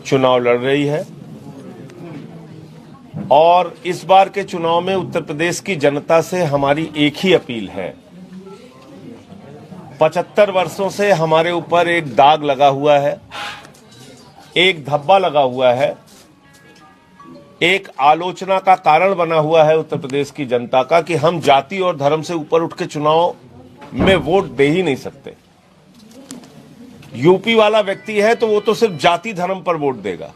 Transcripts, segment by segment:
चुनाव लड़ रही है और इस बार के चुनाव में उत्तर प्रदेश की जनता से हमारी एक ही अपील है। 75 वर्षों से हमारे ऊपर एक दाग लगा हुआ है, एक धब्बा लगा हुआ है, एक आलोचना का कारण बना हुआ है उत्तर प्रदेश की जनता का कि हम जाति और धर्म से ऊपर उठ के चुनाव में वोट दे ही नहीं सकते। यूपी वाला व्यक्ति है तो वो तो सिर्फ जाति धर्म पर वोट देगा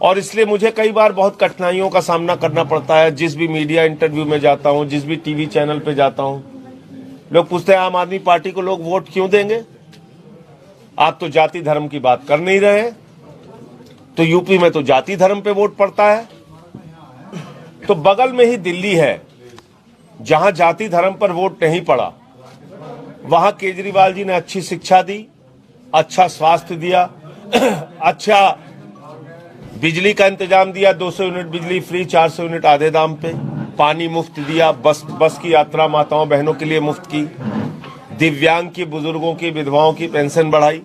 और इसलिए मुझे कई बार बहुत कठिनाइयों का सामना करना पड़ता है। जिस भी मीडिया इंटरव्यू में जाता हूं, जिस भी टीवी चैनल पे जाता हूं, लोग पूछते हैं आम आदमी पार्टी को लोग वोट क्यों देंगे, आप तो जाति धर्म की बात कर नहीं रहे। तो यूपी में तो जाति धर्म पे वोट पड़ता है, तो बगल में ही दिल्ली है जहां जाति धर्म पर वोट नहीं पड़ा। वहां केजरीवाल जी ने अच्छी शिक्षा दी, अच्छा स्वास्थ्य दिया, अच्छा बिजली का इंतजाम दिया, 200 यूनिट बिजली फ्री, 400 यूनिट आधे दाम पे, पानी मुफ्त दिया, बस की यात्रा माताओं बहनों के लिए मुफ्त की, दिव्यांग की, बुजुर्गों की, विधवाओं की पेंशन बढ़ाई,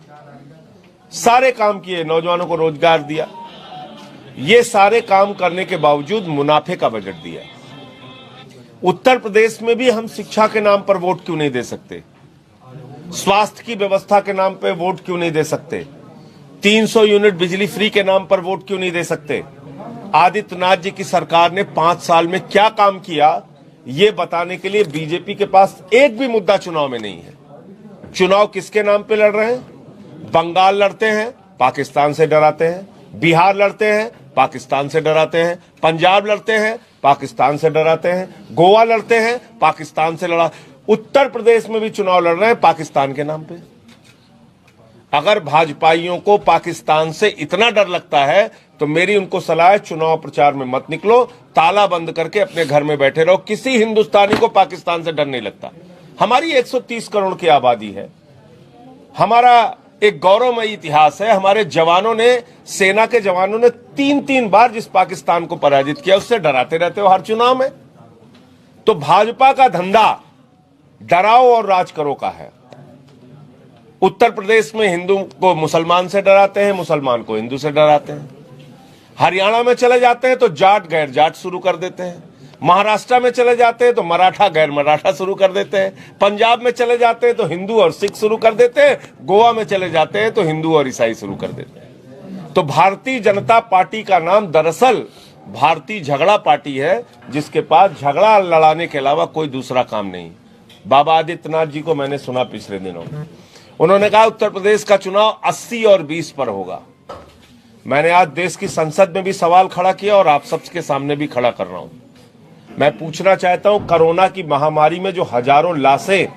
सारे काम किए, नौजवानों को रोजगार दिया। ये सारे काम करने के बावजूद मुनाफे का बजट दिया। उत्तर प्रदेश में भी हम शिक्षा के नाम पर वोट क्यों नहीं दे सकते, स्वास्थ्य की व्यवस्था के नाम पर वोट क्यों नहीं दे सकते, 300 यूनिट बिजली फ्री के नाम पर वोट क्यों नहीं दे सकते। आदित्यनाथ जी की सरकार ने 5 साल में क्या काम किया, ये बताने के लिए बीजेपी के पास एक भी मुद्दा चुनाव में नहीं है। चुनाव किसके नाम पे लड़ रहे हैं? बंगाल लड़ते हैं, पाकिस्तान से डराते हैं, बिहार लड़ते हैं, पाकिस्तान से डराते हैं, पंजाब लड़ते हैं, पाकिस्तान से डराते हैं, गोवा लड़ते हैं, पाकिस्तान से लड़ा, उत्तर प्रदेश में भी चुनाव लड़ रहे हैं पाकिस्तान के नाम पे। अगर भाजपाइयों को पाकिस्तान से इतना डर लगता है तो मेरी उनको सलाह है, चुनाव प्रचार में मत निकलो, ताला बंद करके अपने घर में बैठे रहो। किसी हिंदुस्तानी को पाकिस्तान से डर नहीं लगता। हमारी 130 करोड़ की आबादी है, हमारा एक गौरवमयी इतिहास है। हमारे जवानों ने, सेना के जवानों ने 3-3 बार जिस पाकिस्तान को पराजित किया, उससे डराते रहते हो हर चुनाव में। तो भाजपा का धंधा डराओ और राज करो का है। उत्तर प्रदेश में हिंदू को मुसलमान से डराते हैं, मुसलमान को हिंदू से डराते हैं। हरियाणा में चले जाते हैं तो जाट गैर जाट शुरू कर देते हैं। महाराष्ट्र में चले जाते हैं तो मराठा गैर मराठा शुरू कर देते हैं। पंजाब में चले जाते हैं तो हिंदू और सिख शुरू कर देते हैं। गोवा में चले जाते हैं तो हिंदू और ईसाई शुरू कर देते हैं। तो भारतीय जनता पार्टी का नाम दरअसल भारतीय झगड़ा पार्टी है, जिसके पास झगड़ा लड़ाने के अलावा कोई दूसरा काम नहीं। बाबा आदित्यनाथ जी को मैंने सुना पिछले दिनों, उन्होंने कहा उत्तर प्रदेश का चुनाव 80 और 20 पर होगा। मैंने आज देश की संसद में भी सवाल खड़ा किया और आप सबके सामने भी खड़ा कर रहा हूं। मैं पूछना चाहता हूं, कोरोना की महामारी में जो हजारों लाशें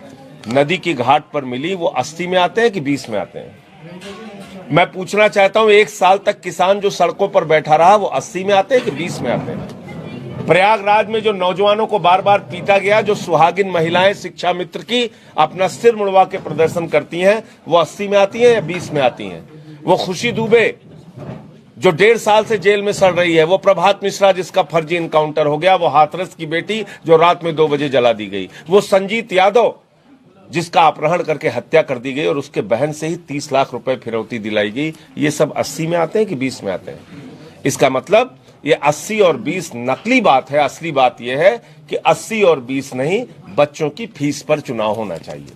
नदी की घाट पर मिली, वो 80 में आते हैं कि 20 में आते हैं? मैं पूछना चाहता हूं, 1 साल तक किसान जो सड़कों पर बैठा रहा, वो 80 में आते हैं कि 20 में आते हैं? प्रयागराज में जो नौजवानों को बार बार पीटा गया, जो सुहागिन महिलाएं शिक्षा मित्र की अपना सिर मुड़वा के प्रदर्शन करती हैं, वो 80 में आती हैं या 20 में आती हैं? वो खुशी दुबे जो 1.5 साल से जेल में सड़ रही है, वो प्रभात मिश्रा जिसका फर्जी इनकाउंटर हो गया, वो हाथरस की बेटी जो रात में 2 बजे जला दी गई, वो संजीत यादव जिसका अपहरण करके हत्या कर दी गई और उसके बहन से ही 30 लाख रुपए फिरौती दिलाई गई, ये सब 80 में आते हैं कि 20 में आते हैं? इसका मतलब ये 80 और 20 नकली बात है। असली बात यह है कि 80 और 20 नहीं, बच्चों की फीस पर चुनाव होना चाहिए।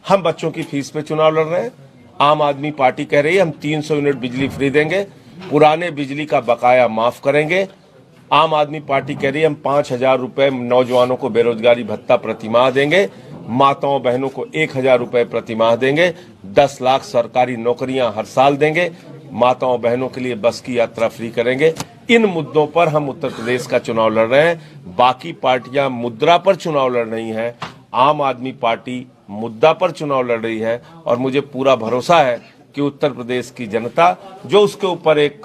हम बच्चों की फीस पे चुनाव लड़ रहे हैं। आम आदमी पार्टी कह रही है हम 300 यूनिट बिजली फ्री देंगे, पुराने बिजली का बकाया माफ करेंगे। आम आदमी पार्टी कह रही है हम 5,000 रुपए नौजवानों को बेरोजगारी भत्ता प्रतिमाह देंगे, माताओं बहनों को 1,000 रुपए प्रतिमाह देंगे, 10 लाख सरकारी नौकरियां हर साल देंगे, माताओं बहनों के लिए बस की यात्रा फ्री करेंगे। इन मुद्दों पर हम उत्तर प्रदेश का चुनाव लड़ रहे हैं। बाकी पार्टियां मुद्रा पर चुनाव लड़ रही हैं, आम आदमी पार्टी मुद्दा पर चुनाव लड़ रही है। और मुझे पूरा भरोसा है कि उत्तर प्रदेश की जनता, जो उसके ऊपर एक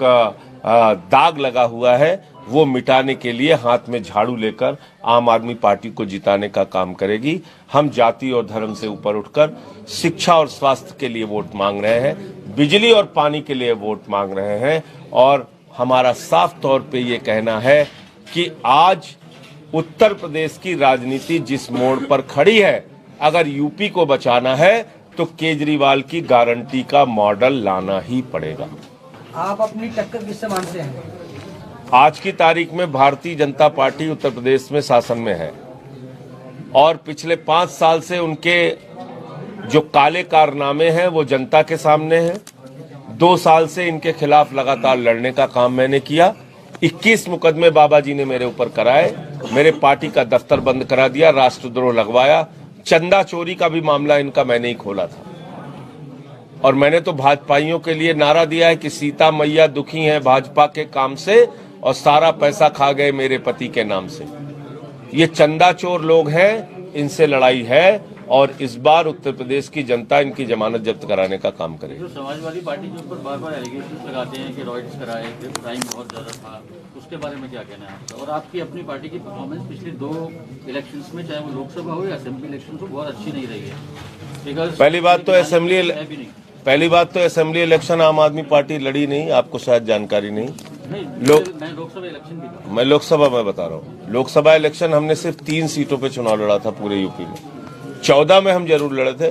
दाग लगा हुआ है, वो मिटाने के लिए हाथ में झाड़ू लेकर आम आदमी पार्टी को जिताने का काम करेगी। हम जाति और धर्म से ऊपर उठकर शिक्षा और स्वास्थ्य के लिए वोट मांग रहे हैं, बिजली और पानी के लिए वोट मांग रहे हैं। और हमारा साफ तौर पे ये कहना है कि आज उत्तर प्रदेश की राजनीति जिस मोड़ पर खड़ी है, अगर यूपी को बचाना है तो केजरीवाल की गारंटी का मॉडल लाना ही पड़ेगा। आप अपनी टक्कर किससे मानते हैं? आज की तारीख में भारतीय जनता पार्टी उत्तर प्रदेश में शासन में है और पिछले 5 साल से उनके जो काले कारनामे हैं वो जनता के सामने हैं। 2 साल से इनके खिलाफ लगातार लड़ने का काम मैंने किया। 21 मुकदमे बाबा जी ने मेरे ऊपर कराए, मेरे पार्टी का दफ्तर बंद करा दिया, राष्ट्रद्रोह लगवाया, चंदा चोरी का भी मामला इनका मैंने ही खोला था। और मैंने तो भाजपाइयों के लिए नारा दिया है कि सीता मैया दुखी हैं भाजपा के काम से और सारा पैसा खा गए मेरे पति के नाम से। ये चंदा चोर लोग हैं, इनसे लड़ाई है और इस बार उत्तर प्रदेश की जनता इनकी जमानत जब्त कराने का काम करेगी। जो समाजवादी पार्टी के ऊपर बार बार एलिगेशन लगाते हैं कि रॉयट्स कराए, क्राइम बहुत ज्यादा था, उसके बारे में क्या कहना है आपका? और आपकी अपनी पार्टी की परफॉर्मेंस पिछले 2 इलेक्शंस में, चाहे वो लोकसभा हो या असेंबली इलेक्शन हो, बहुत अच्छी नहीं रही है। पहली बात तो असेंबली इलेक्शन आम आदमी पार्टी लड़ी नहीं, आपको शायद जानकारी नहीं। मैं लोकसभा इलेक्शन भी था। मैं लोकसभा में बता रहा हूँ, लोकसभा इलेक्शन हमने सिर्फ 3 सीटों पे चुनाव लड़ा था पूरे यूपी में। 14 में हम जरूर लड़े थे,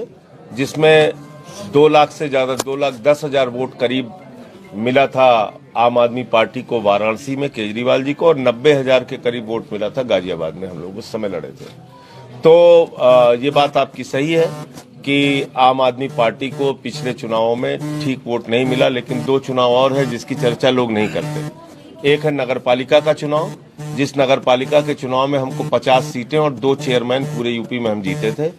जिसमें 2 लाख से ज्यादा 2,10,000 वोट करीब मिला था आम आदमी पार्टी को वाराणसी में केजरीवाल जी को, और 90,000 के करीब वोट मिला था गाजियाबाद में, हम लोग उस समय लड़े थे। तो ये बात आपकी सही है कि आम आदमी पार्टी को पिछले चुनावों में ठीक वोट नहीं मिला, लेकिन 2 चुनाव और है जिसकी चर्चा लोग नहीं करते। एक है नगरपालिका का चुनाव, जिस नगरपालिका के चुनाव में हमको 50 सीटें और 2 चेयरमैन पूरे यूपी में हम जीते थे।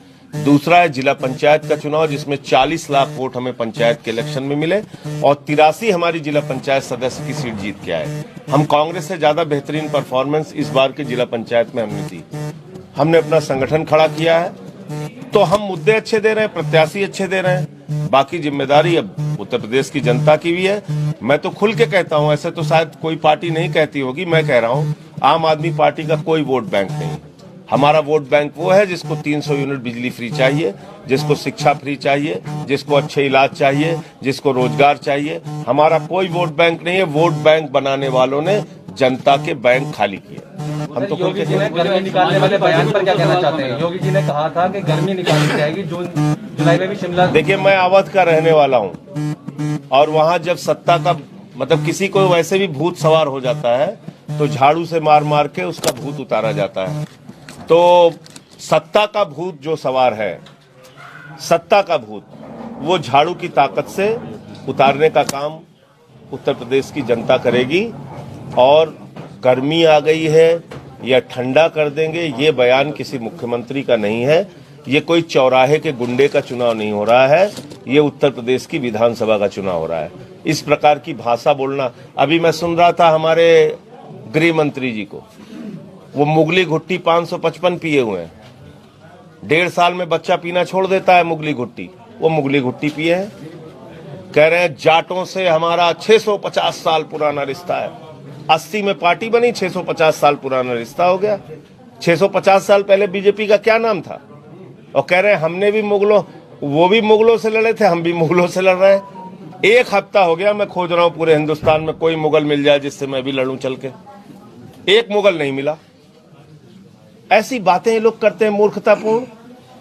दूसरा है जिला पंचायत का चुनाव, जिसमें 40 लाख वोट हमें पंचायत के इलेक्शन में मिले और 83 हमारी जिला पंचायत सदस्य की सीट जीत के आए। हम कांग्रेस से ज्यादा बेहतरीन परफॉर्मेंस इस बार के जिला पंचायत में हमने दी। हमने अपना संगठन खड़ा किया है, तो हम मुद्दे अच्छे दे रहे हैं, प्रत्याशी अच्छे दे रहे हैं। बाकी जिम्मेदारी अब उत्तर प्रदेश की जनता की भी है। मैं तो खुल के कहता हूं, ऐसे तो शायद कोई पार्टी नहीं कहती होगी, मैं कह रहा हूं आम आदमी पार्टी का कोई वोट बैंक नहीं। हमारा वोट बैंक वो है जिसको 300 यूनिट बिजली फ्री चाहिए, जिसको शिक्षा फ्री चाहिए, जिसको अच्छे इलाज चाहिए, जिसको रोजगार चाहिए। हमारा कोई वोट बैंक नहीं है। वोट बैंक बनाने वालों ने जनता के बैंक खाली किए। हम तो योगी जी ने गर्मी निकालने वाले बयान पर क्या कहना चाहते हैं? योगी जी ने कहा था कि गर्मी निकाली जाएगी, जून जुलाई में भी शिमला। देखिए, मैं अवध का रहने वाला हूँ और वहाँ जब सत्ता का मतलब किसी को वैसे भी भूत सवार हो जाता है तो झाड़ू से मार मार के उसका भूत उतारा जाता है। तो सत्ता का भूत जो सवार है, सत्ता का भूत, वो झाड़ू की ताकत से उतारने का काम उत्तर प्रदेश की जनता करेगी। और गर्मी आ गई है या ठंडा कर देंगे, ये बयान किसी मुख्यमंत्री का नहीं है। ये कोई चौराहे के गुंडे का चुनाव नहीं हो रहा है, ये उत्तर प्रदेश की विधानसभा का चुनाव हो रहा है। इस प्रकार की भाषा बोलना, अभी मैं सुन रहा था हमारे गृह मंत्री जी को, वो मुगली घुट्टी 555 पिए हुए हैं। 1.5 साल में बच्चा पीना छोड़ देता है मुगली घुट्टी, वो मुगली घुट्टी पिए हैं। कह रहे हैं जाटों से हमारा 650 साल पुराना रिश्ता है। 80 में पार्टी बनी, 650 साल पुराना रिश्ता हो गया। 650 साल पहले बीजेपी का क्या नाम था? और कह रहे हैं हमने भी मुगलों, वो भी मुगलों से लड़े थे, हम भी मुगलों से लड़ रहे हैं। 1 हफ्ता हो गया मैं खोज रहा हूं पूरे हिंदुस्तान में कोई मुगल मिल जाए जिससे मैं भी लड़ूं चल के। 1 मुगल नहीं मिला। ऐसी बातें ये लोग करते हैं मूर्खतापूर्ण।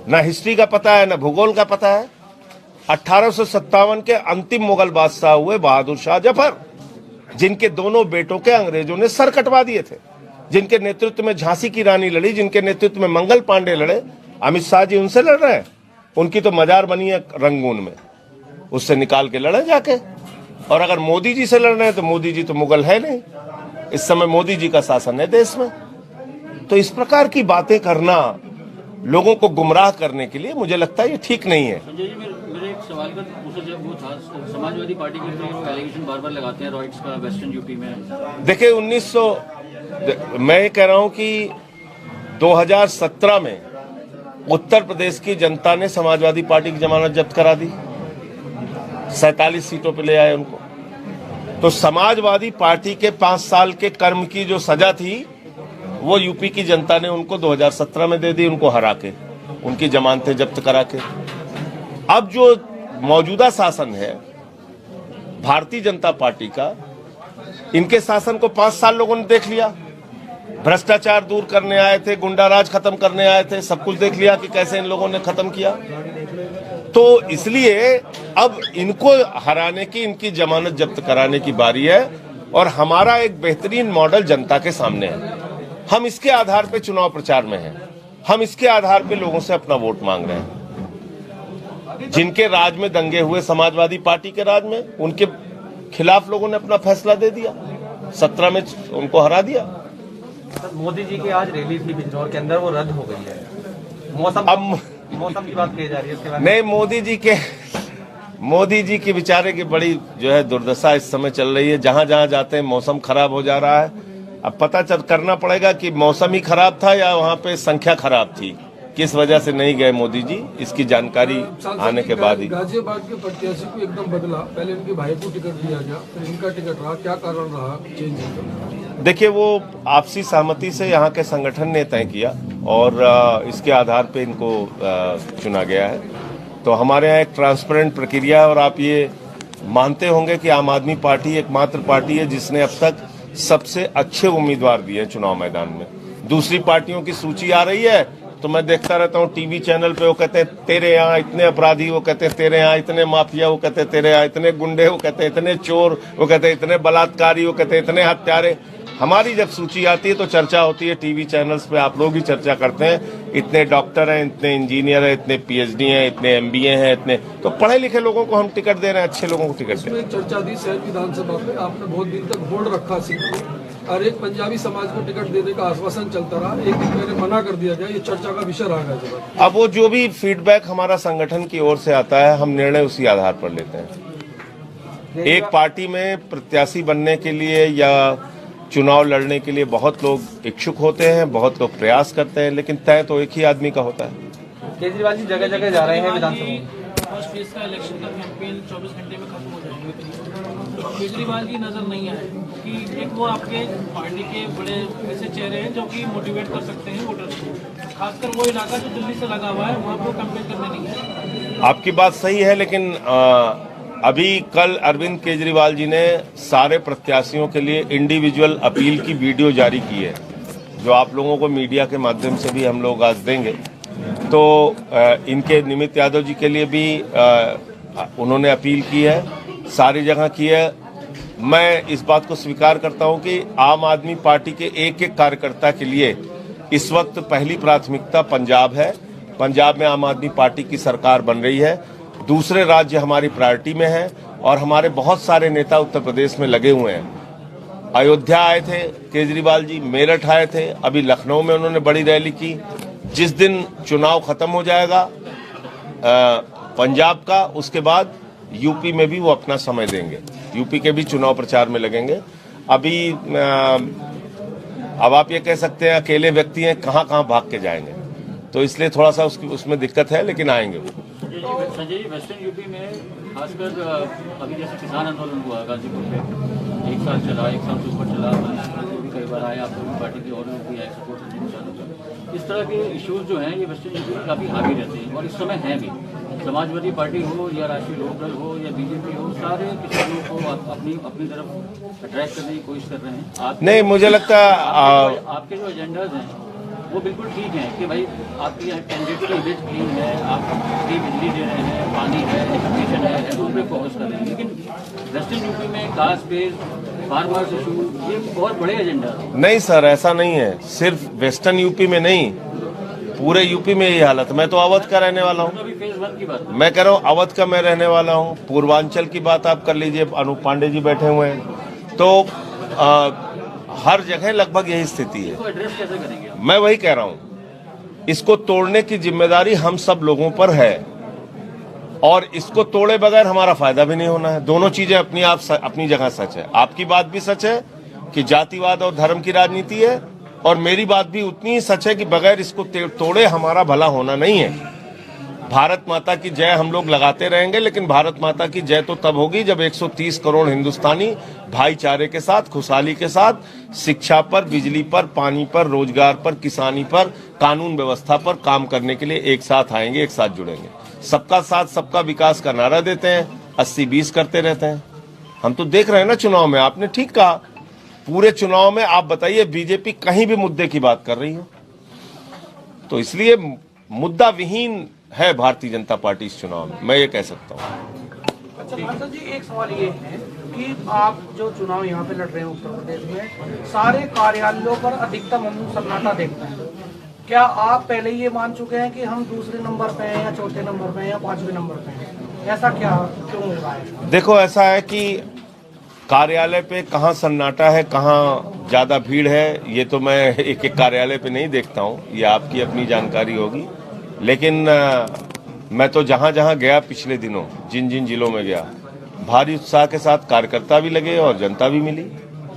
ना हिस्ट्री का पता है, ना भूगोल का पता है। 1857 के अंतिम मुगल बादशाह हुए बहादुर शाह जफर, जिनके दोनों बेटों के अंग्रेजों ने सर कटवा दिए थे, जिनके नेतृत्व में झांसी की रानी लड़ी, जिनके नेतृत्व में मंगल पांडे लड़े। अमित शाह जी उनसे लड़ रहे हैं। उनकी तो मजार बनी है रंगून में, उससे निकाल के लड़े जाके। और अगर मोदी जी से लड़ रहे हैं तो मोदी जी तो मुगल है नहीं, इस समय मोदी जी का शासन है देश में। तो इस प्रकार की बातें करना लोगों को गुमराह करने के लिए, मुझे लगता है ये ठीक नहीं है। संजय जी, मेरे एक सवाल का वो था, समाजवादी पार्टी के ऊपर एलिगेशन बार बार लगाते हैं रॉयट्स का वेस्टर्न यूपी में। देखिए, मैं ये कह रहा हूं कि 2017 में उत्तर प्रदेश की जनता ने समाजवादी पार्टी की जमानत जब्त करा दी, 47 सीटों पे ले आए उनको। तो समाजवादी पार्टी के 5 साल के कर्म की जो सजा थी वो यूपी की जनता ने उनको 2017 में दे दी, उनको हरा के, उनकी जमानतें जब्त करा के। अब जो मौजूदा शासन है भारतीय जनता पार्टी का, इनके शासन को 5 साल लोगों ने देख लिया। भ्रष्टाचार दूर करने आए थे, गुंडाराज खत्म करने आए थे, सब कुछ देख लिया कि कैसे इन लोगों ने खत्म किया। तो इसलिए अब इनको हराने की, इनकी जमानत जब्त कराने की बारी है और हमारा एक बेहतरीन मॉडल जनता के सामने है। हम इसके आधार पे चुनाव प्रचार में हैं, हम इसके आधार पे लोगों से अपना वोट मांग रहे हैं। जिनके राज में दंगे हुए, समाजवादी पार्टी के राज में, उनके खिलाफ लोगों ने अपना फैसला दे दिया, 17 में उनको हरा दिया। मोदी जी की आज रैली थी बिजनौर के अंदर, वो रद्द हो गई है। मौसम की बात की जा रही है, इसके बारे में नहीं, मोदी जी की बेचारे की बड़ी जो है दुर्दशा इस समय चल रही है। जहां जहां जाते हैं मौसम खराब हो जा रहा है। अब पता करना पड़ेगा कि मौसम ही खराब था या वहां पे संख्या खराब थी, किस वजह से नहीं गए मोदी जी, इसकी जानकारी आने के बाद ही। गाजियाबाद के प्रत्याशी को एकदम बदला, पहले इनके भाई को टिकट दिया गया, फिर इनका टिकट रहा, क्या कारण रहा चेंज? देखिए, वो आपसी सहमति से यहाँ के संगठन ने तय किया और इसके आधार पे इनको चुना गया है। तो हमारे यहाँ एक ट्रांसपेरेंट प्रक्रिया है और आप ये मानते होंगे कि आम आदमी पार्टी एकमात्र पार्टी है जिसने अब तक सबसे अच्छे उम्मीदवार दिए हैं चुनाव मैदान में। दूसरी पार्टियों की सूची आ रही है तो मैं देखता रहता हूँ टीवी चैनल पे, वो कहते हैं तेरे यहाँ इतने अपराधी, वो कहते हैं तेरे यहाँ इतने माफिया, वो कहते हैं तेरे यहाँ इतने गुंडे, वो कहते हैं इतने चोर, वो कहते हैं इतने बलात्कारी, वो कहते हैं इतने हत्यारे। हमारी जब सूची आती है तो चर्चा होती है टीवी चैनल्स पे, आप लोग ही चर्चा करते हैं, इतने डॉक्टर हैं, इतने इंजीनियर हैं, इतने पीएचडी हैं, इतने एमबीए हैं, इतने तो पढ़े लिखे लोगों को हम टिकट दे रहे हैं, अच्छे लोगों को टिकट दे रहे हैं। चर्चा दी शहर विधानसभा में, आपने बहुत दिन तक होल्ड रखा सीट को और एक पंजाबी समाज को टिकट देने का आश्वासन चलता रहा, एक दिन पहले मना कर दिया गया, ये चर्चा का विषय रहा गया। अब वो जो भी फीडबैक हमारा संगठन की ओर से आता है, हम निर्णय उसी आधार पर लेते हैं। एक पार्टी में प्रत्याशी बनने के लिए या चुनाव लड़ने के लिए बहुत लोग इच्छुक होते हैं, बहुत लोग प्रयास करते हैं, लेकिन तय तो एक ही आदमी का होता है। केजरीवाल जी जगह जगह जा रहे हैं विधानसभा में। फर्स्ट फेज का इलेक्शन का कैंपेन 24 घंटे में खत्म हो जाएगा। केजरीवाल की नजर नहीं आए कि एक वो आपके पार्टी के बड़े ऐसे चेहरे हैं जो कि मोटिवेट कर सकते हैं वोटर्स को, खासकर वो इलाका जो दिल्ली से लगा हुआ है वहाँ पर कैंपेन करने नहीं है। आपकी बात सही है, लेकिन अभी कल अरविंद केजरीवाल जी ने सारे प्रत्याशियों के लिए इंडिविजुअल अपील की वीडियो जारी की है, जो आप लोगों को मीडिया के माध्यम से भी हम लोग आज देंगे। तो इनके निमित यादव जी के लिए भी उन्होंने अपील की है, सारी जगह की है। मैं इस बात को स्वीकार करता हूं कि आम आदमी पार्टी के एक एक कार्यकर्ता के लिए इस वक्त पहली प्राथमिकता पंजाब है। पंजाब में आम आदमी पार्टी की सरकार बन रही है, दूसरे राज्य हमारी प्रायोरिटी में है और हमारे बहुत सारे नेता उत्तर प्रदेश में लगे हुए हैं। अयोध्या आए थे केजरीवाल जी, मेरठ आए थे, अभी लखनऊ में उन्होंने बड़ी रैली की। जिस दिन चुनाव खत्म हो जाएगा पंजाब का, उसके बाद यूपी में भी वो अपना समय देंगे, यूपी के भी चुनाव प्रचार में लगेंगे। अभी अब आप ये कह सकते हैं अकेले व्यक्ति हैं, कहाँ कहाँ भाग के जाएंगे, तो इसलिए थोड़ा सा उसमें दिक्कत है, लेकिन आएंगे वो। संजय जी, वेस्टर्न यूपी में खासकर अभी जैसे किसान आंदोलन हुआ गाजीपुर पे, 1 साल चला, 1 साल से ऊपर चला, भी कई बार आए, आप लोग पार्टी के और लोग भी आए सपोर्ट करने के। इस तरह के इश्यूज जो हैं ये वेस्टर्न यूपी में काफ़ी आगे रहते हैं और इस समय हैं भी। समाजवादी पार्टी हो या राष्ट्रीय लोकदल हो या बीजेपी हो, सारे किसानों को अपनी तरफ अट्रैक्ट करने की कोशिश कर रहे हैं। आप नहीं, मुझे लगता आपके जो एजेंडाज हैं वो बिल्कुल ठीक है कि भाई आपकी यहाँ कैंडिडेट की इमेज क्लीन है, आप फ्री बिजली दे रहे हैं, पानी है, एजुकेशन है, उन पर फोकस कर रहे हैं। लेकिन वेस्टर्न यूपी में कास्ट बेस्ड फार्मर्स इशू, ये बहुत बड़े एजेंडा है। नहीं सर, ऐसा नहीं है, सिर्फ वेस्टर्न यूपी में नहीं, पूरे यूपी में यही हालत। मैं तो अवध का रहने वाला हूँ, अभी फेज 1 की बात है। मैं कह रहा हूँ अवध का मैं रहने वाला हूँ। पूर्वांचल की बात आप कर लीजिए, अनूप पांडे जी बैठे हुए हैं, तो हर जगह लगभग यही स्थिति है। इसको एड्रेस कैसे करेंगे आप? मैं वही कह रहा हूं, इसको तोड़ने की जिम्मेदारी हम सब लोगों पर है और इसको तोड़े बगैर हमारा फायदा भी नहीं होना है। दोनों चीजें अपनी जगह सच है। आपकी बात भी सच है कि जातिवाद और धर्म की राजनीति है, और मेरी बात भी उतनी ही सच है कि बगैर इसको तोड़े हमारा भला होना नहीं है। भारत माता की जय हम लोग लगाते रहेंगे, लेकिन भारत माता की जय तो तब होगी जब 130 करोड़ हिंदुस्तानी भाईचारे के साथ, खुशहाली के साथ शिक्षा पर, बिजली पर, पानी पर, रोजगार पर, किसानी पर, कानून व्यवस्था पर काम करने के लिए एक साथ आएंगे, एक साथ जुड़ेंगे। सबका साथ सबका विकास का नारा देते हैं, 80-20 करते रहते हैं। हम तो देख रहे हैं ना चुनाव में, आपने ठीक कहा, पूरे चुनाव में आप बताइए बीजेपी कहीं भी मुद्दे की बात कर रही हो, तो इसलिए मुद्दा विहीन है भारतीय जनता पार्टी इस चुनाव में, मैं ये कह सकता हूँ। अच्छा सांसद जी, एक सवाल ये है कि आप जो चुनाव यहाँ पे लड़ रहे हैं उत्तर प्रदेश में, सारे कार्यालयों पर अधिकतम हम सन्नाटा देखते हैं। क्या आप पहले ये मान चुके हैं कि हम दूसरे नंबर पे हैं या चौथे नंबर पे हैं या 5वें नंबर पे हैं? ऐसा क्या क्यों हो रहा है? देखो, ऐसा है कि कार्यालय पे कहाँ सन्नाटा है, कहाँ ज्यादा भीड़ है, ये तो मैं एक एक कार्यालय पे नहीं देखता हूँ, ये आपकी अपनी जानकारी होगी। लेकिन मैं तो जहां जहां गया पिछले दिनों, जिन जिन जिलों में गया, भारी उत्साह के साथ कार्यकर्ता भी लगे और जनता भी मिली।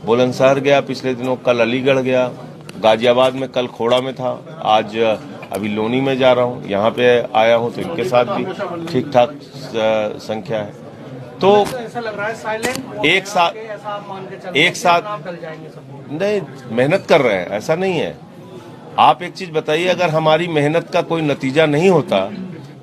बुलंदशहर गया पिछले दिनों, कल अलीगढ़ गया, गाजियाबाद में कल खोड़ा में था, आज अभी लोनी में जा रहा हूँ, यहाँ पे आया हूँ तो इनके साथ भी ठीक ठाक संख्या है। तो ऐसा लग रहा है साइलेंट एक साथ नहीं, मेहनत कर रहे हैं, ऐसा नहीं है। आप एक चीज बताइए, अगर हमारी मेहनत का कोई नतीजा नहीं होता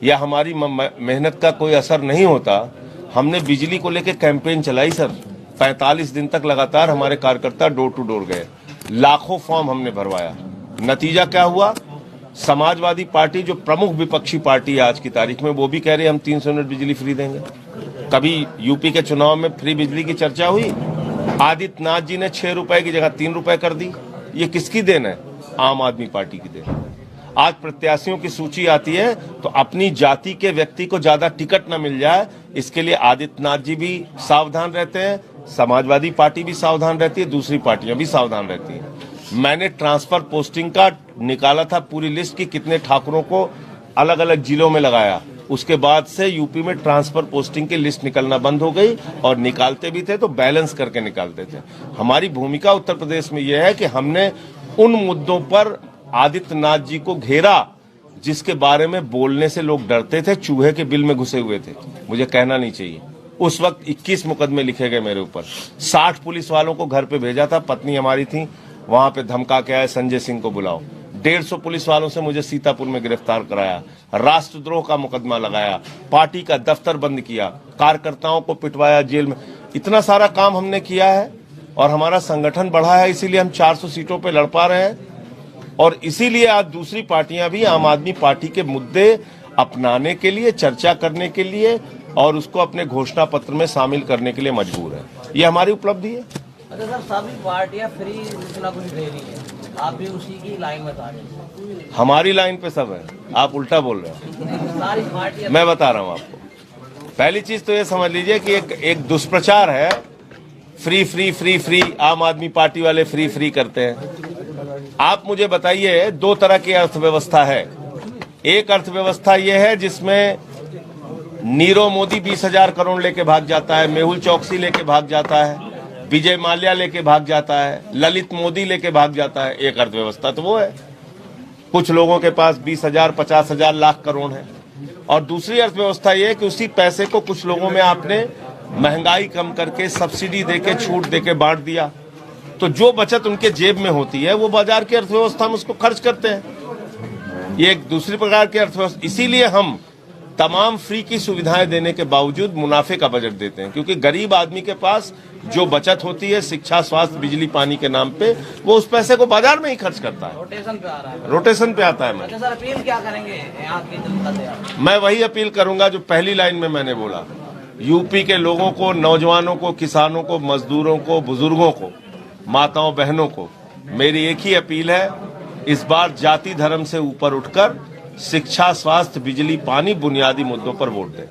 या हमारी मेहनत का कोई असर नहीं होता, हमने बिजली को लेकर कैंपेन चलाई सर, 45 दिन तक लगातार हमारे कार्यकर्ता डोर टू डोर गए, लाखों फॉर्म हमने भरवाया। नतीजा क्या हुआ? समाजवादी पार्टी जो प्रमुख विपक्षी पार्टी है आज की तारीख में, वो भी कह रहे हम 300 यूनिट बिजली फ्री देंगे। कभी यूपी के चुनाव में फ्री बिजली की चर्चा हुई? आदित्यनाथ जी ने 6 रुपए की जगह 3 रुपए कर दी। ये किसकी देन है? आम आदमी पार्टी की देन। आज प्रत्याशियों की सूची आती है तो अपनी जाति के व्यक्ति को ज्यादा टिकट न मिल जाए, इसके लिए आदित्यनाथ जी भी सावधान रहते हैं, समाजवादी पार्टी भी सावधान रहती है, दूसरी पार्टियां भी सावधान रहती हैं। मैंने ट्रांसफर पोस्टिंग का निकाला था पूरी लिस्ट की, कितने ठाकुरों को अलग अलग जिलों में लगाया। उसके बाद से यूपी में ट्रांसफर पोस्टिंग की लिस्ट निकलना बंद हो गई, और निकालते भी थे तो बैलेंस करके निकालते थे। हमारी भूमिका उत्तर प्रदेश में यह है कि हमने उन मुद्दों पर आदित्यनाथ जी को घेरा जिसके बारे में बोलने से लोग डरते थे, चूहे के बिल में घुसे हुए थे। मुझे कहना नहीं चाहिए, उस वक्त 21 मुकदमे लिखे गए मेरे ऊपर। 60 पुलिस वालों को घर पे भेजा था, पत्नी हमारी थी, वहां पे धमका के आए संजय सिंह को बुलाओ। 150 पुलिस वालों से मुझे सीतापुर में गिरफ्तार कराया, राष्ट्रद्रोह का मुकदमा लगाया, पार्टी का दफ्तर बंद किया, कार्यकर्ताओं को पिटवाया जेल में। इतना सारा काम हमने किया है और हमारा संगठन बढ़ा है, इसीलिए हम 400 सीटों पे लड़ पा रहे हैं। और इसीलिए आज दूसरी पार्टियां भी आम आदमी पार्टी के मुद्दे अपनाने के लिए, चर्चा करने के लिए और उसको अपने घोषणा पत्र में शामिल करने के लिए मजबूर है। ये हमारी उपलब्धि है। अच्छा सर, सभी पार्टियां फ्री कुछ ना कुछ दे रही है, आप भी उसी की लाइन बता रहे हैं। हमारी लाइन पे सब है, आप उल्टा बोल रहे हैं। सारी पार्टियां, मैं बता रहा हूं आपको। पहली चीज तो ये समझ लीजिए कि एक दुष्प्रचार है, फ्री फ्री फ्री फ्री, आम आदमी पार्टी वाले फ्री फ्री करते हैं। आप मुझे बताइए, 2 तरह की अर्थव्यवस्था है। एक अर्थव्यवस्था ये है जिसमें नीरव मोदी 20,000 करोड़ लेके भाग जाता है, मेहुल चौकसी लेके भाग जाता है, विजय माल्या लेके भाग जाता है, ललित मोदी लेके भाग जाता है। एक अर्थव्यवस्था तो वो है, कुछ लोगों के पास 20,000, 50,000, लाख करोड़ है। और दूसरी अर्थव्यवस्था ये है कि उसी पैसे को कुछ लोगों में आपने महंगाई कम करके, सब्सिडी देके, छूट देके बांट दिया, तो जो बचत उनके जेब में होती है वो बाजार की अर्थव्यवस्था में उसको खर्च करते हैं। ये एक दूसरी प्रकार की अर्थव्यवस्था। इसीलिए हम तमाम फ्री की सुविधाएं देने के बावजूद मुनाफे का बजट देते हैं, क्योंकि गरीब आदमी के पास जो बचत होती है शिक्षा, स्वास्थ्य, बिजली, पानी के नाम पे, वो उस पैसे को बाजार में ही खर्च करता है, रोटेशन पे आ रहा है। रोटेशन पे आता है। मैं अच्छा सर, अपील क्या करेंगे यहाँ की जनता से आप? मैं वही अपील करूंगा जो पहली लाइन में मैंने बोला। यूपी के लोगों को, नौजवानों को, किसानों को, मजदूरों को, बुजुर्गों को, माताओं बहनों को मेरी एक ही अपील है, इस बार जाति धर्म से ऊपर उठकर शिक्षा, स्वास्थ्य, बिजली, पानी, बुनियादी मुद्दों पर वोट दें।